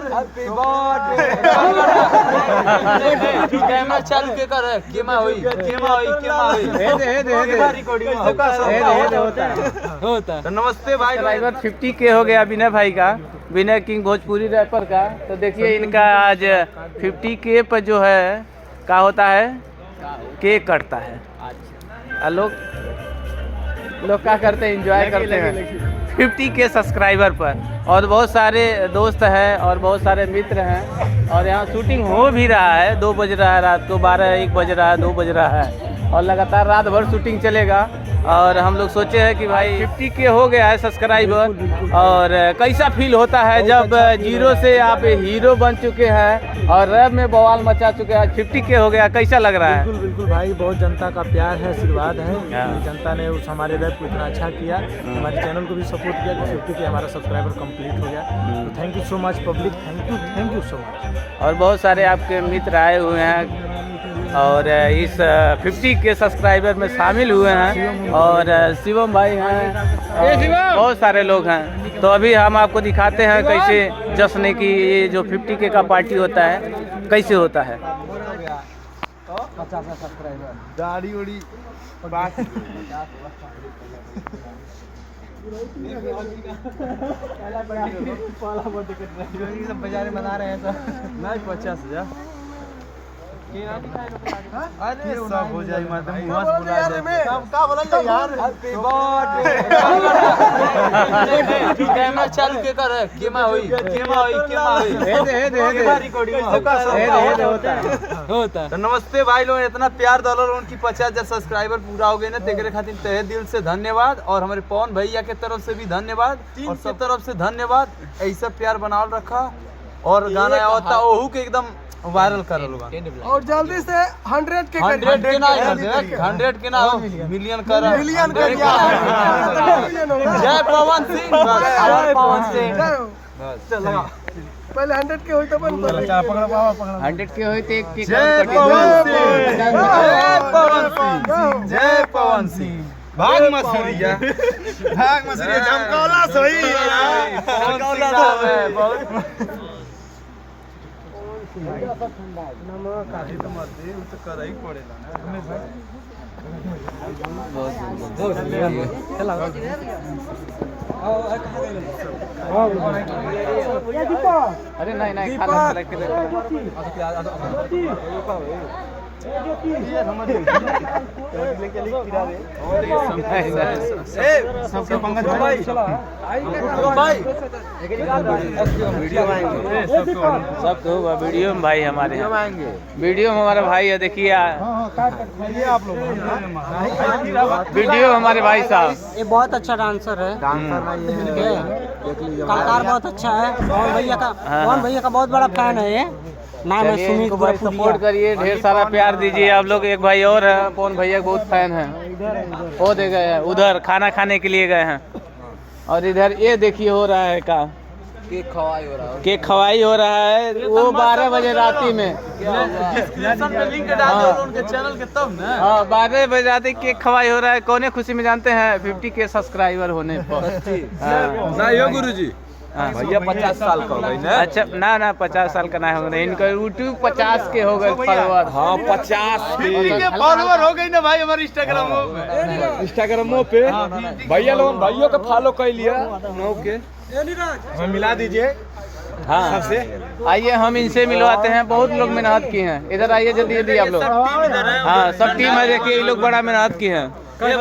Happy birthday camera चालू के कर केमा होई होता। तो नमस्ते भाई। ड्राइवर 50K हो गया विनय भाई का, विनय किंग भोजपुरी रैपर का। तो देखिए इनका आज 50K पर जो है क्या होता है, केक कटता है। लोग क्या करते हैं, एंजॉय करते हैं 50K सब्सक्राइबर पर। और बहुत सारे दोस्त हैं और बहुत सारे मित्र हैं और यहाँ शूटिंग हो भी रहा है। 2 बज रहा है रात को, 12-1 बज रहा है, 2 बज रहा है और लगातार रात भर शूटिंग चलेगा। और हम लोग सोचे हैं कि भाई 50K हो गया है सब्सक्राइबर और कैसा फील होता है जब जीरो से आप हीरो बन चुके हैं और रैप में बवाल मचा चुके हैं। 50K हो गया, कैसा लग रहा है? बिल्कुल भाई, बहुत जनता का प्यार है, आशीर्वाद है। जनता ने उस हमारे रैप को इतना अच्छा किया, हमारे चैनल को भी सपोर्ट किया कि 50K हमारा सब्सक्राइबर कंप्लीट हो गया। तो thank you so much public, thank you so much. और बहुत सारे आपके मित्र आए हुए हैं और इस 50K सब्सक्राइबर में शामिल हुए हैं और शिवम भाई हैं, बहुत सारे लोग हैं। तो अभी हम आपको दिखाते हैं कैसे जश्न की ये जो 50K का पार्टी होता है कैसे होता है। 50 सब्सक्राइबर दाढ़ी उड़ी बाजार बना रहे हैं तो नहीं 50,000 अरे सब हो जाए मत मुंह से बुला दे का बोलल यार। हैप्पी बर्थडे कैमरा चालू के कर केमा होई होता। तो नमस्ते भाई लोग, इतना प्यार दौलत उनकी 50,000 सब्सक्राइबर पूरा हो गए ना, तेरे खातिर तहे दिल से धन्यवाद। और हमारे पवन भैया के तरफ से भी धन्यवाद और सब तरफ से धन्यवाद। ऐसा प्यार बनाल रखा और गाना होता ओहू के एकदम वायरल करल बा और जल्दी से 100 के ना 100 के ना मिलियन कर जय पवन सिंह। पहले 100 के होई तो बन 100K होई तो एक केक जय पवन सिंह भाग मसूरिया जमकौला सही नमक आदि तो मत दे, वो तो कर ही पड़ेगा अरे नहीं खाना सबके पंगा भाई सब तो होगा वीडियो में भाई, हमारे वीडियो में हमारा भाई है। देखिए आप लोग वीडियो हमारे भाई साहब, ये बहुत अच्छा डांसर है, कलाकार बहुत अच्छा है। पवन भैया का बहुत बड़ा फैन है ये। नाम है सुमित भाई, सपोर्ट करिए, ढेर सारा प्यार दीजिए आप लोग। एक भाई और है, पवन भैया बहुत फैन है, वो दे गए हैं उधर खाना खाने के लिए गए हैं। और इधर ये देखिए हो रहा है का केक खवाई हो रहा है वो 12 बजे राती में। लिंक डाल दो उनके चैनल के तब ना। हाँ 12 बजे राती केक खवाई हो रहा है। कौन खुशी में जानते हैं 50K सब्सक्राइबर होने पर। ना यो गुरुजी भैया 50 साल का हो गई ना। अच्छा ना 50 साल का ना हो गया, इनका यूट्यूब 50 के हो गए फॉलोअर। हाँ 50 फॉलोअर हो गई ना भाई हमारे इंस्टाग्रामों पे भैया लोग भाइयों का फॉलो कर लिया के हमें मिला दीजिए। हाँ सबसे आइए हम इनसे मिलवाते हैं, बहुत लोग मेहनत किए हैं। इधर आइए जल्दी आप लोग। हाँ सब टीम है, देखिए ये लोग बड़ा मेहनत किए हैं। भैया